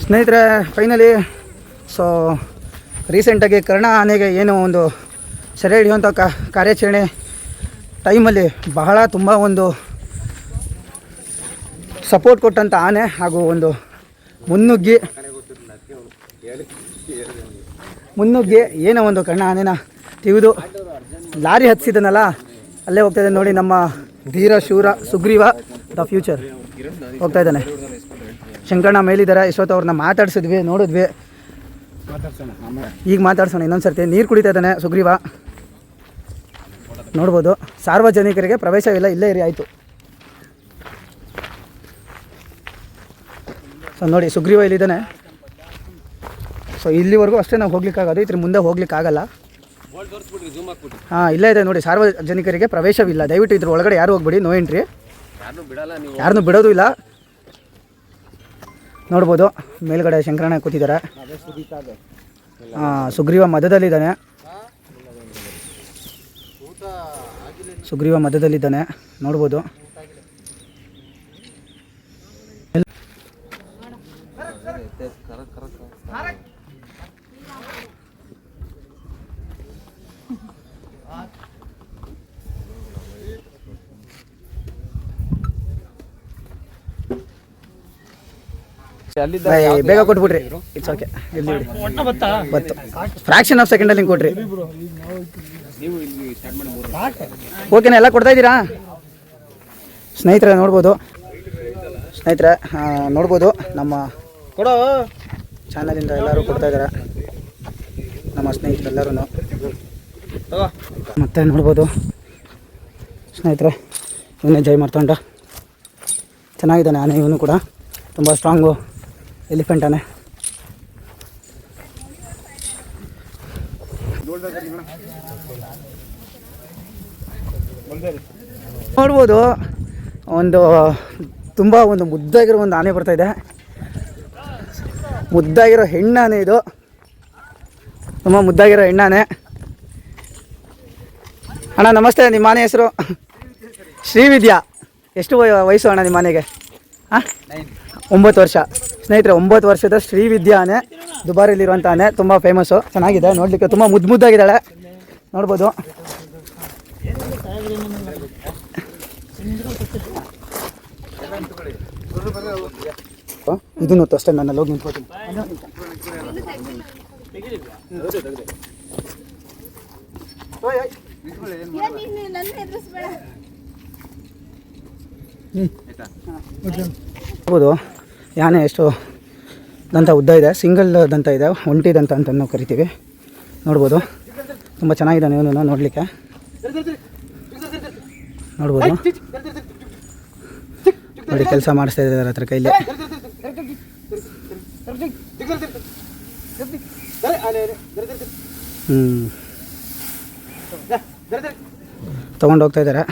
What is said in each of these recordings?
ಸ್ನೇಹಿತರೆ, finally so ರೀಸೆಂಟಾಗಿ ಕರ್ಣ ಆನೆಗೆ ಏನೋ ಒಂದು ಸೆರೆ ಹಿಡಿಯುವಂಥ ಕಾರ್ಯಾಚರಣೆ ಟೈಮಲ್ಲಿ ಬಹಳ ತುಂಬ ಒಂದು ಸಪೋರ್ಟ್ ಕೊಟ್ಟಂಥ ಆನೆ ಹಾಗೂ ಒಂದು ಮುನ್ನುಗ್ಗಿ ಏನೋ ಒಂದು ಕರ್ಣ ಆನೆನ ತಿವಿದು ಲಾರಿ ಹತ್ತಿಸಿದನಲ್ಲ, ಅಲ್ಲೇ ಹೋಗ್ತಾಯಿದ್ದೆ ನೋಡಿ ನಮ್ಮ ಧೀರ ಶೂರ ಸುಗ್ರೀವ ದ ಫ್ಯೂಚರ್ ಹೋಗ್ತಾ ಇದ್ದಾನೆ. ಶಂಕರಣ್ಣ ಮೇಲಿದ್ದಾರೆ. ಇಷ್ಟೊತ್ತು ಅವ್ರನ್ನ ಮಾತಾಡ್ಸಿದ್ವಿ, ನೋಡಿದ್ವಿ. ಈಗ ಮಾತಾಡ್ಸೋಣ ಇನ್ನೊಂದು ಸರ್ತಿ. ನೀರು ಕುಡಿತಾ ಇದ್ದಾನೆ ಸುಗ್ರೀವ, ನೋಡ್ಬೋದು. ಸಾರ್ವಜನಿಕರಿಗೆ ಪ್ರವೇಶವಿಲ್ಲ, ಇಲ್ಲೇ ಇರಿ ಆಯಿತು. ಸೊ ನೋಡಿ ಸುಗ್ರೀವ ಇಲ್ಲಿದ್ದಾನೆ. ಸೊ ಇಲ್ಲಿವರೆಗೂ ಅಷ್ಟೇ ನಾವು ಹೋಗ್ಲಿಕ್ಕಾಗೋದು, ಇದ್ರ ಮುಂದೆ ಹೋಗ್ಲಿಕ್ಕಾಗಲ್ಲ. ಹಾಂ, ಇಲ್ಲೇ ಇದೆ ನೋಡಿ. ಸಾರ್ವಜನಿಕರಿಗೆ ಪ್ರವೇಶವಿಲ್ಲ, ದಯವಿಟ್ಟು ಇದ್ರ ಒಳಗಡೆ ಯಾರು ಹೋಗ್ಬೇಡಿ, ನೋ ಎಂಟ್ರಿ. ಯಾರನ್ನೂ ಬಿಡೋದು ಇಲ್ಲ. ನೋಡ್ಬೋದು ಮೇಲ್ಗಡೆ ಶಂಕರಣ್ಣ ಕೂತಿದ್ದಾರೆ. ಸುಗ್ರೀವ ಮಧ್ಯದಲ್ಲಿದ್ದಾನೆ. ನೋಡ್ಬೋದು. ಬೇಗ ಕೊಟ್ಬಿಡ್ರಿ, ಇಟ್ಸ್ ಓಕೆ. ಬತ್ತು ಫ್ರಾಕ್ಷನ್ ಆಫ್ ಸೆಕೆಂಡಲ್ಲಿ ಹಿಂಗೆ ಕೊಟ್ರಿ. ಓಕೆನಾ, ಎಲ್ಲ ಕೊಡ್ತಾ ಇದ್ದೀರಾ ಸ್ನೇಹಿತರೆ? ನೋಡ್ಬೋದು ನಮ್ಮ ಚಾನಲಿಂದ ಎಲ್ಲರೂ ಕೊಡ್ತಾ ಇದ್ದಾರೆ, ನಮ್ಮ ಸ್ನೇಹಿತರೆಲ್ಲರೂ. ಮತ್ತೆ ನೋಡ್ಬೋದು ಸ್ನೇಹಿತರೆ, ಇವನ್ನೇ ಜೈ ಮಾರ್ತಂಡ. ಚೆನ್ನಾಗಿದ್ದಾನೆ ಆನೆ, ಇವನು ಕೂಡ ತುಂಬ ಸ್ಟ್ರಾಂಗು ಎಲಿಫೆಂಟ್ ಆನೆ. ನೋಡ್ಬೋದು ಒಂದು ತುಂಬ ಒಂದು ಮುದ್ದಾಗಿರೋ ಒಂದು ಆನೆ ಬರ್ತಾಯಿದೆ. ಮುದ್ದಾಗಿರೋ ಹೆಣ್ಣಾನೆ ಇದು, ತುಂಬ ಮುದ್ದಾಗಿರೋ ಹೆಣ್ಣಾನೆ. ಅಣ್ಣ ನಮಸ್ತೆ, ನಿಮ್ಮ ಆನೆ ಹೆಸರು? ಶ್ರೀವಿದ್ಯಾ. ಎಷ್ಟು ವಯಸ್ಸು ಅಣ್ಣ ನಿಮ್ಮ ಆನೆಗೆ? 9 ವರ್ಷ. ಸ್ನೇಹಿತರೆ, 9 ವರ್ಷದ ಶ್ರೀವಿದ್ಯಾ ಆನೆ, ದುಬಾರಿಲಿರುವಂಥ ಆನೆ, ತುಂಬ ಫೇಮಸ್ಸು. ಚೆನ್ನಾಗಿದೆ ನೋಡಲಿಕ್ಕೆ, ತುಂಬ ಮುದ್ದಾಗಿದ್ದಾಳೆ. ನೋಡ್ಬೋದು. ಇದನ್ನು ಅಷ್ಟೇ, ನಾನು ಹೋಗಿ ನಿಂತ್ಕೋತೀನಿ. ನೋಡ್ಬೋದು ಯಾನೆ ಎಷ್ಟು ದಂತ ಉದ್ದ ಇದೆ, ಸಿಂಗಲ್ ದಂತ ಇದೆ, ಒಂಟಿ ದಂತ ಅಂತ ನಾವು ಕರಿತೀವಿ. ನೋಡ್ಬೋದು ತುಂಬ ಚೆನ್ನಾಗಿದೆ ನೀವು ನೋಡಲಿಕ್ಕೆ. ನೋಡ್ಬೋದು ನೋಡಿ, ಕೆಲಸ ಮಾಡಿಸ್ತಾ ಇದ್ದಾರೆ ಹತ್ರ ಕೈಲಿ. ತೊಗೊಂಡು ಹೋಗ್ತಾ ಇದ್ದಾರೆ.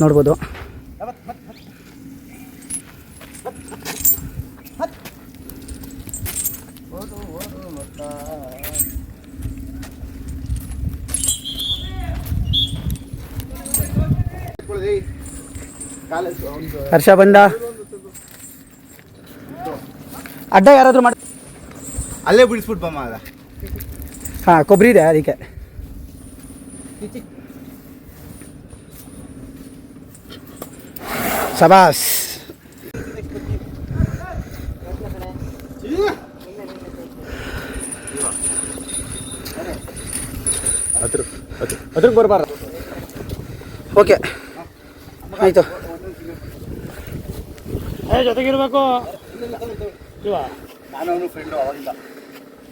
ನೋಡ್ಬೋದು. ಹರ್ಷ ಬಂದ. ಅಡ್ಡ ಯಾರಾದರೂ ಮಾಡಿ ಅಲ್ಲೇ ಬಿಡಿಸ್ಬಿಟ್ಟು ಬಮ್ಮ. ಅದ ಹಾಂ, ಕೊಬ್ಬರಿ ಇದೆ ಅದಕ್ಕೆ. ಶಬಾಸ್. ಅದ್ರಿಗೆ ಬರಬಾರ್ದು. ಓಕೆ ಆಯಿತು, ಜೊತೆಗಿರ್ಬೇಕು.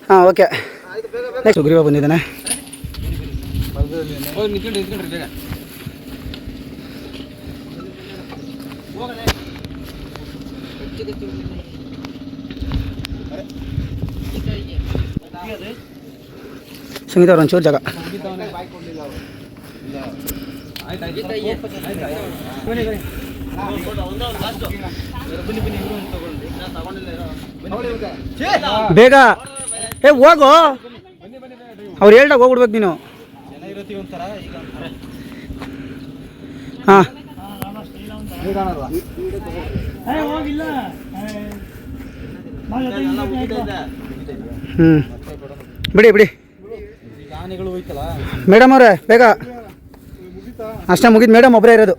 ಹಾಂ ಓಕೆ. ನೆಕ್ಸ್ಟ್ ಸುಗ್ರೀವ ಬಂದಿದ್ದಾನೆ. ಸಂಗೀತ ಅವ್ರು ಒಂಚೂರು ಜಾಗ. ಬೇಗ ಹೋಗು, ಅವ್ರು ಹೇಳ್ದಾಗ ಹೋಗ್ಬಿಡ್ಬೇಕು ನೀನು. ಹಾಂ ಬಿಡಿ ಬಿಡಿ ಮೇಡಮ್ ಅವರೇ ಬೇಗ ಅಷ್ಟೇ ಮುಗಿದು. ಮೇಡಮ್ ಒಬ್ಬರೇ ಇರೋದು,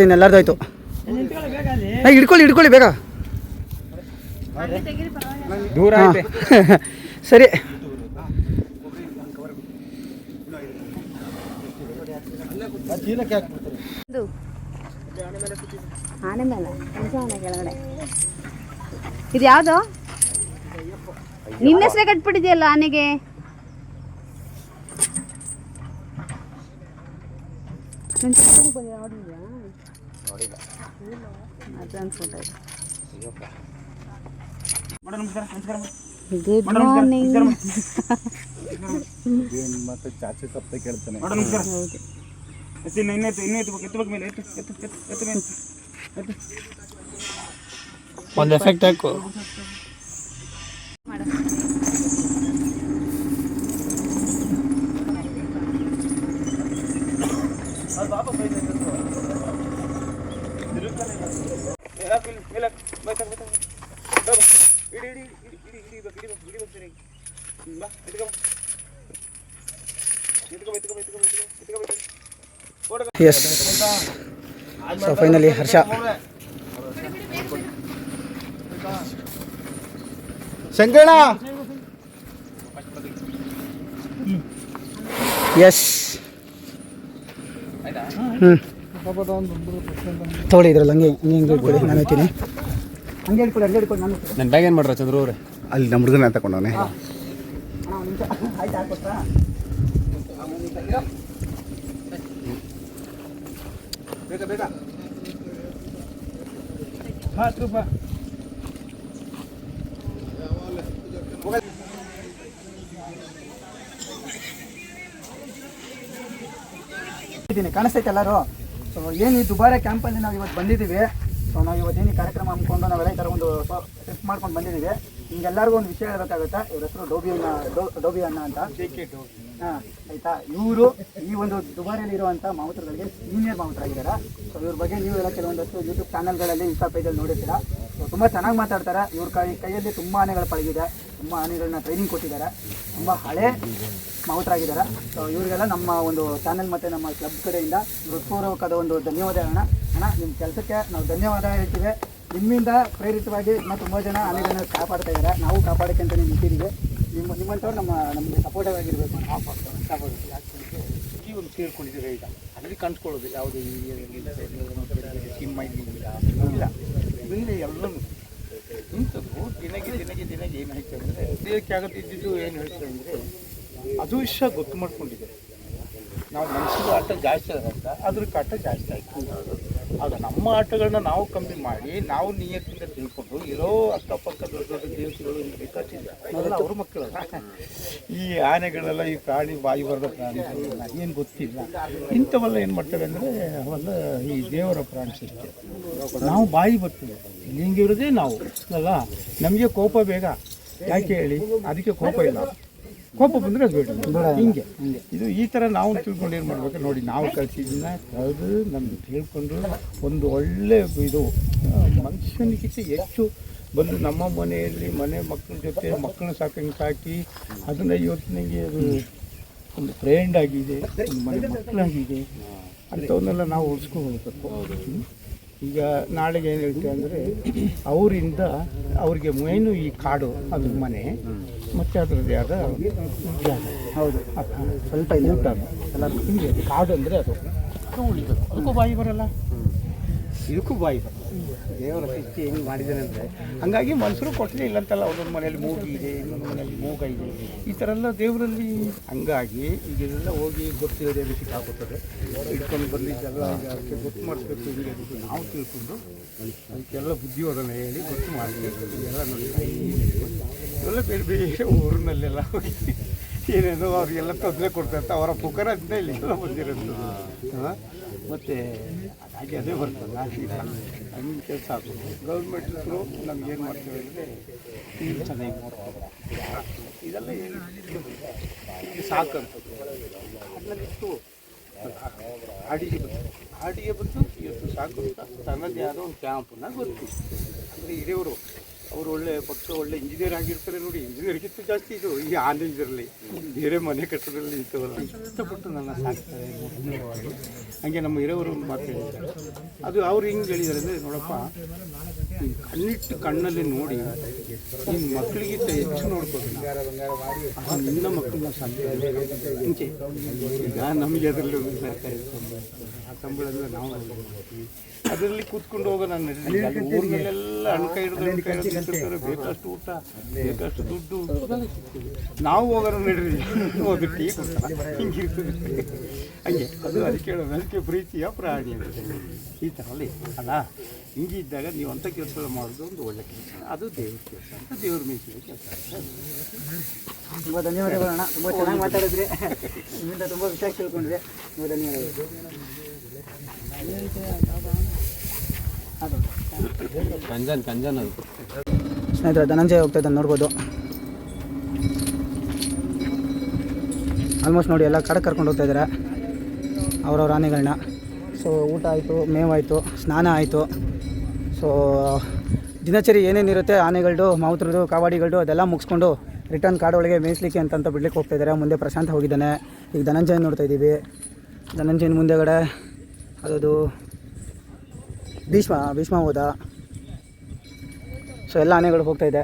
ಇನ್ನೆಲ್ಲರದು ಆಯಿತು. ಹಿಡ್ಕೊಳ್ಳಿ ಬೇಗ. ದೂರ ಸರಿ. ಆನೆ ಮೇಲೆ ಕೆಳಗಡೆ ಇದು ಯಾವುದು? ನಿನ್ನ ಹೆಸರೇ ಕಟ್ಬಿಟ್ಟಿದೆಯಲ್ಲ ಆನೆಗೆ. Good morning. ಮತ್ತೆ ಚಾಚಿ ತಪ್ಪೆ ಕೇಳ್ತಾನೆ. ಒಂದು ಎಫೆಕ್ಟ್ ಹಾಕು. ಎಸ್, ಸೊ ಫೈನಲಿ ಹರ್ಷ ಶಂಕರಣ್ಣ. ಎಸ್. ತೊಗೊಳ್ಳಿ ಇದ್ರಲ್ಲಿ ಹಂಗೆ ಇಟ್ಕೊಳ್ಳಿ, ನಾನು ಹೋಗ್ತೀನಿ. ಹಂಗೆ ಇಟ್ಕೊಳ್ಳಿ ನಾನು. ನನ್ನ ಬ್ಯಾಗ್ ಏನು ಮಾಡ್ರ ಚಂದ್ರು ಅವ್ರೆ? ಅಲ್ಲಿ ನಮ್ಮ ಹುಡುಗನ ತಗೊಂಡವನೆ. ಬೇಗ ಕಾಣಿಸ್ತೈತೆ ಎಲ್ಲರೂ. ಸೊ ಏನು ಈ ದುಬಾರೆ ಕ್ಯಾಂಪಲ್ಲಿ ನಾವು ಇವತ್ತು ಬಂದಿದ್ದೀವಿ. ಸೊ ನಾವು ಇವತ್ತೇನು ಕಾರ್ಯಕ್ರಮ ಹಮ್ಮಿಕೊಂಡು ನಾವೆಲ್ಲ ಈ ಥರ ಒಂದು ಟ್ರಿಪ್ ಮಾಡ್ಕೊಂಡು ಬಂದಿದ್ದೀವಿ. ನಿಮ್ಗೆಲ್ಲರಿಗೂ ಒಂದು ವಿಷಯ ಹೇಳ್ಬೇಕಾಗುತ್ತೆ. ಇವ್ರ ಹೆಸರು ಡೋಬಿ ಅಣ್ಣ ಅಂತ. ಹಾಂ, ಆಯಿತಾ. ಇವರು ಈ ಒಂದು ದುಬಾರಿಯಲ್ಲಿ ಇರುವಂಥ ಮಾವುತರುಗಳಿಗೆ ಸೀನಿಯರ್ ಮಾವುತರಾಗಿದ್ದಾರೆ. ಸೊ ಇವ್ರ ಬಗ್ಗೆ ನೀವು ಎಲ್ಲ ಕೆಲವೊಂದಷ್ಟು ಯೂಟ್ಯೂಬ್ ಚಾನಲ್ಗಳಲ್ಲಿ, ಇನ್ಸ್ಟಾ ಪೇಜಲ್ಲಿ ನೋಡಿರ್ತೀರ. ಸೊ ತುಂಬ ಚೆನ್ನಾಗಿ ಮಾತಾಡ್ತಾರೆ. ಇವ್ರ ಕೈಯಲ್ಲಿ ತುಂಬ ಆನೆಗಳು ಪಳಗಿದೆ, ತುಂಬ ಆನೆಗಳನ್ನ ಟ್ರೈನಿಂಗ್ ಕೊಟ್ಟಿದ್ದಾರೆ, ತುಂಬ ಹಳೇ ಮಾವುತರಾಗಿದ್ದಾರೆ. ಸೊ ಇವರಿಗೆಲ್ಲ ನಮ್ಮ ಒಂದು ಚಾನಲ್ ಮತ್ತು ನಮ್ಮ ಕ್ಲಬ್ ಕಡೆಯಿಂದ ಹೃತ್ಪೂರ್ವಕವಾದ ಒಂದು ಧನ್ಯವಾದ ಅಣ್ಣ. ನಿಮ್ಮ ಕೆಲಸಕ್ಕೆ ನಾವು ಧನ್ಯವಾದ ಹೇಳ್ತೀವಿ. ನಿಮ್ಮಿಂದ ಪ್ರೇರಿತವಾಗಿ ಇನ್ನೂ ತುಂಬ ಜನ ಆನೆಗಳನ್ನ ಕಾಪಾಡ್ತಾ ಇದ್ದಾರೆ. ನಾವು ಕಾಪಾಡೋಕ್ಕೆ ಅಂತ ನಿಂತಿದ್ದೀವಿ. ನಿಮ್ಮಂಥವ್ರು ನಮಗೆ ಸಪೋರ್ಟಿವ್ ಆಗಿರಬೇಕು. ಈ ಒಂದು ಕೇಳ್ಕೊಂಡಿದ್ದೀವಿ. ಈಗ ಅಲ್ಲಿ ಕಾಣಿಸ್ಕೊಳ್ಳೋದು ಯಾವುದೇ ಸಿನಿಮಾ ಇಲ್ಲ. ಇದನ್ನೇ ಎಲ್ಲರೂ ಇಂಥದ್ದು ದಿನಗೆ ಏನು ಹೇಳ್ತೇವೆ ಅಂದರೆ ದೇಹಕ್ಕೆ ಆಗತ್ತಿದ್ದು ಏನು ಹೇಳ್ತೇವೆ ಅಂದರೆ ಅದು ವಿಷಯ ಗೊತ್ತು ಮಾಡ್ಕೊಂಡಿದೆ. ನಾವು ಮನಸ್ಸಿನ ಆಟ ಜಾಸ್ತಿ ಆದಂತ ಅದ್ರ ಕಾಟ ಜಾಸ್ತಿ ಆಯಿತು. ಆಗ ನಮ್ಮ ಆಟಗಳನ್ನ ನಾವು ಕಮ್ಮಿ ಮಾಡಿ ನಾವು ನಿಯತ್ತಿಂದ ತಿಳ್ಕೊಂಡು ಇರೋ ಅಕ್ಕಪಕ್ಕ ದೊಡ್ಡ ದೊಡ್ಡ ದೇವತೆಗಳು ಬೇಕಾಗ್ತಿಲ್ಲ. ಅದೆಲ್ಲ ಅವ್ರ ಮಕ್ಕಳಲ್ಲ. ಈ ಆನೆಗಳೆಲ್ಲ ಈ ಪ್ರಾಣಿ ಬಾಯಿ ಬರದ ಪ್ರಾಣಿಗಳು ಏನು ಗೊತ್ತಿಲ್ಲ. ಇಂಥವೆಲ್ಲ ಏನು ಮಾಡ್ತೇವೆ ಅಂದರೆ ಅವೆಲ್ಲ ಈ ದೇವರ ಪ್ರಾಣಿ ಸೃಷ್ಟಿ. ನಾವು ಬಾಯಿ ಬರ್ತೀವಿ ಹಿಂಗಿರೋದೇ ನಾವು ಅಲ್ಲ. ನಮಗೆ ಕೋಪ ಬೇಗ, ಯಾಕೆ ಹೇಳಿ? ಅದಕ್ಕೆ ಕೋಪ ಇಲ್ಲ. ಕೋಪ ಬಂದರೆ ಅದು ಬೇಡ. ಹಿಂಗೆ ಇದು ಈ ಥರ ನಾವು ತಿಳ್ಕೊಂಡು ಏನು ಮಾಡ್ಬೇಕು ನೋಡಿ. ನಾವು ಕಲಿಸಿದ್ದನ್ನ ಕಳೆದು ನಮ್ಗೆ ತಿಳ್ಕೊಂಡು ಒಂದು ಒಳ್ಳೆ ಇದು ಮನುಷ್ಯನಿಗಿಂತ ಹೆಚ್ಚು ಬಂದು ನಮ್ಮ ಮನೆಯಲ್ಲಿ ಮಕ್ಕಳ ಜೊತೆ ಮಕ್ಕಳನ್ನ ಸಾಕಿ ಅದನ್ನು ಇವತ್ತು ನನಗೆ ಅದು ಒಂದು ಫ್ರೆಂಡ್ ಆಗಿದೆ, ಒಂದು ಮನೆ ಮಕ್ಕಳಾಗಿದೆ. ಅಂಥವನ್ನೆಲ್ಲ ನಾವು ಉಳಿಸ್ಕೊಂಡು ಹೋಗ್ಬೇಕು. ಈಗ ನಾಳೆಗೆ ಏನು ಹೇಳ್ತೀವಿ ಅಂದರೆ ಅವರಿಂದ ಅವ್ರಿಗೆ ಮೇನು ಈ ಕಾಡು ಅದ್ರ ಮನೆ ಮತ್ತು ಅದರದ್ದೇ ಆದ ಜಾಗ. ಹೌದು, ಸ್ವಲ್ಪ ಊಟ ಎಲ್ಲ ಹಿಂಗೆ ಕಾಡು ಅಂದರೆ ಅದು ಉಳಿಬೇಕು. ಅದಕ್ಕೂ ಬಾಯಿ ಬರಲ್ಲ, ಇದಕ್ಕೂ ಬಾಯಿ ಬರಲ್ಲ. ದೇವರ ಸೃಷ್ಟಿ ಹೆಂಗೆ ಮಾಡಿದ್ದಾನೆ ಅಂದರೆ ಹಂಗಾಗಿ ಮನುಷ್ಯರು ಕೊಟ್ಟರೆ ಇಲ್ಲಂತಲ್ಲ. ಒಂದೊಂದು ಮನೆಯಲ್ಲಿ ಮೂಗಿ ಇದೆ, ಇನ್ನೊಂದು ಮನೆಯಲ್ಲಿ ಮೂಗ ಇದೆ. ಈ ಥರ ಎಲ್ಲ ದೇವರಲ್ಲಿ ಹಂಗಾಗಿ ಈಗೆಲ್ಲ ಹೋಗಿ ಗೊತ್ತಿರೋದೇ ಸಿಕ್ಕಾಗುತ್ತದೆ. ಇಟ್ಕೊಂಡು ಬಂದಿದ್ದೆಲ್ಲ ಅದಕ್ಕೆ ಗೊತ್ತು ಮಾಡಿಸ್ಬೇಕು. ಹಿಂಗೆ ನಾವು ತಿಳ್ಕೊಂಡು ಅದಕ್ಕೆಲ್ಲ ಬುದ್ಧಿವಾದನ ಹೇಳಿ ಗೊತ್ತು ಮಾಡಬೇಕು. ಎಲ್ಲ ನೋಡಿ ಇವೆಲ್ಲ ಬೇರೆ ಬೇರೆ ಊರಿನಲ್ಲೆಲ್ಲ ಹೋಗಿ ಏನೇನೋ ಅವ್ರಿಗೆಲ್ಲ ತೊಂದರೆ ಕೊಡ್ತಾರೆ. ಅವರ ಪುಕರದಿಂದ ಇಲ್ಲೆಲ್ಲ ಬಂದಿರೋದು. ಮತ್ತು ಹಾಗೆ ಅದೇ ಬರ್ತಲ್ಲ. ಈಗ ಹಂಗೆ ಕೆಲಸ ಆಗ್ಬೋದು. ಗೌರ್ಮೆಂಟ್ ಥ್ರೂ ನಮ್ಗೇನು ಮಾಡ್ತೇವೆ ಅಂದರೆ ನೀರು ಚೆನ್ನಾಗಿ ನೋಡ್ತಾರೆ. ಇದೆಲ್ಲ ಏನು ಈಗ ಸಾಕಂಥದ್ದು ಅದನ್ನಿಷ್ಟು ಅಡಿಗೆ ಕಾಡಿಗೆ ಬಂದು ಇವತ್ತು ಸಾಕು ತನ್ನದೇ ಆದ ಒಂದು ಕ್ಯಾಂಪನ್ನ ಗೊತ್ತು. ಅಂದರೆ ಹಿರಿಯವರು ಅವರು ಒಳ್ಳೆ ಪಕ್ಷ ಒಳ್ಳೆ ಇಂಜಿನಿಯರ್ ಆಗಿರ್ತಾರೆ ನೋಡಿ. ಇಂಜಿನಿಯರ್ಗಿಂತ ಜಾಸ್ತಿ ಇದು ಈ ಆನೆ ಇದರಲ್ಲಿ ಬೇರೆ ಮನೆ ಕಟ್ಟಡದಲ್ಲಿ ಇಂಥವಲ್ಲ ಇಷ್ಟಪಟ್ಟು ನನ್ನ ಸಾಕ್ತಾರೆ. ಹಾಗೆ ನಮ್ಮ ಹಿರಿಯವರು ಒಂದು ಮಾತು ಹೇಳಿದ್ದಾರೆ. ಅದು ಅವ್ರು ಹಿಂಗೆ ಹೇಳಿದ್ದಾರೆ ಅಂದರೆ, ನೋಡಪ್ಪ ನೀನು ಕಣ್ಣಿಟ್ಟು ಕಣ್ಣಲ್ಲಿ ನೋಡಿ ನಿನ್ನ ಮಕ್ಕಳಿಗಿಂತ ಹೆಚ್ಚು ನೋಡ್ಬೋದು. ನಿನ್ನ ಮಕ್ಕಳನ್ನ ಸಾಕ್ತಾರೆ ಮುಂಚೆ. ಈಗ ನಮಗೆ ಅದರಲ್ಲಿ ಒಂದು ಸರ್ಕಾರಿ ಸಂಬಳದಿಂದ ನಾವು ಅದರಲ್ಲಿ ಕೂತ್ಕೊಂಡು ಹೋಗೋಣ ನಡೀಲಿ. ಅಲ್ಲಿ ಊರಿನಲ್ಲೆಲ್ಲ ಅಣ್ಕೈ ಹಿಡಿದು ಬೇಕಷ್ಟು ಊಟ ಬೇಕಷ್ಟು ದುಡ್ಡು ನಾವು ಹೋಗೋಣ ನಡೀರಿ. ಅದು ಟೀ ಕೊಡ್ತಾರ ಹಿಂಗಿರ್ತದೆ. ಹಂಗೆ ಅದು ಅದಕ್ಕೆ ಹೇಳೋದು, ಅದಕ್ಕೆ ಪ್ರೀತಿಯ ಪ್ರಾಣಿ ಅಂತ ಈ ಥರ ಅಲ್ಲ ಅಲ್ಲ. ಹಿಂಗೆ ಇದ್ದಾಗ ನೀವು ಅಂಥ ಕೆಲಸ ಮಾಡೋದು ಒಂದು ಒಳ್ಳೆ ಕೆಲಸ. ಅದು ದೇವ್ರ ಕೆಲಸ ಅಂತ ದೇವ್ರ ಮೀಸಿದ ಕೆಲಸ. ತುಂಬ ಧನ್ಯವಾದಗಳಣ್ಣ, ತುಂಬ ಚೆನ್ನಾಗಿ ಮಾತಾಡಿದ್ರಿ. ನಿಮ್ಮಿಂದ ತುಂಬ ವಿಷಯ ತಿಳ್ಕೊಂಡ್ರಿ. ತುಂಬ ಧನ್ಯವಾದಗಳು. ಸ್ನೇಹಿತರೆ, ಧನಂಜಯ ಹೋಗ್ತಾ ಇದ್ದಾನೆ ನೋಡ್ಬೋದು. ಆಲ್ಮೋಸ್ಟ್ ನೋಡಿ ಎಲ್ಲ ಕಡೆ ಕರ್ಕೊಂಡು ಹೋಗ್ತಾ ಇದ್ದಾರೆ ಅವ್ರವ್ರ ಆನೆಗಳನ್ನ. ಸೊ ಊಟ ಆಯಿತು, ಮೇವಾಯಿತು, ಸ್ನಾನ ಆಯಿತು. ಸೊ ದಿನಚರಿ ಏನೇನಿರುತ್ತೆ ಆನೆಗಳದ್ದು, ಮಾವುತರದ್ದು, ಕಾವಾಡಿಗಳದ್ದು ಅದೆಲ್ಲ ಮುಗಿಸ್ಕೊಂಡು ರಿಟರ್ನ್ ಕಾಡೊಳಗೆ ಮೇಯಿಸ್ಲಿಕ್ಕೆ ಅಂತ ಬಿಡ್ಲಿಕ್ಕೆ ಹೋಗ್ತಾ ಇದ್ದಾರೆ. ಮುಂದೆ ಪ್ರಶಾಂತ ಹೋಗಿದ್ದಾನೆ. ಈಗ ಧನಂಜಯನ ನೋಡ್ತಾ ಇದ್ದೀವಿ. ಧನಂಜಯನ ಮುಂದೆಗಡೆ ಅದು ಭೀಷ್ಮ ಹೋದ. ಸೊ ಎಲ್ಲ ಆನೆಗಳು ಹೋಗ್ತಾ ಇದೆ.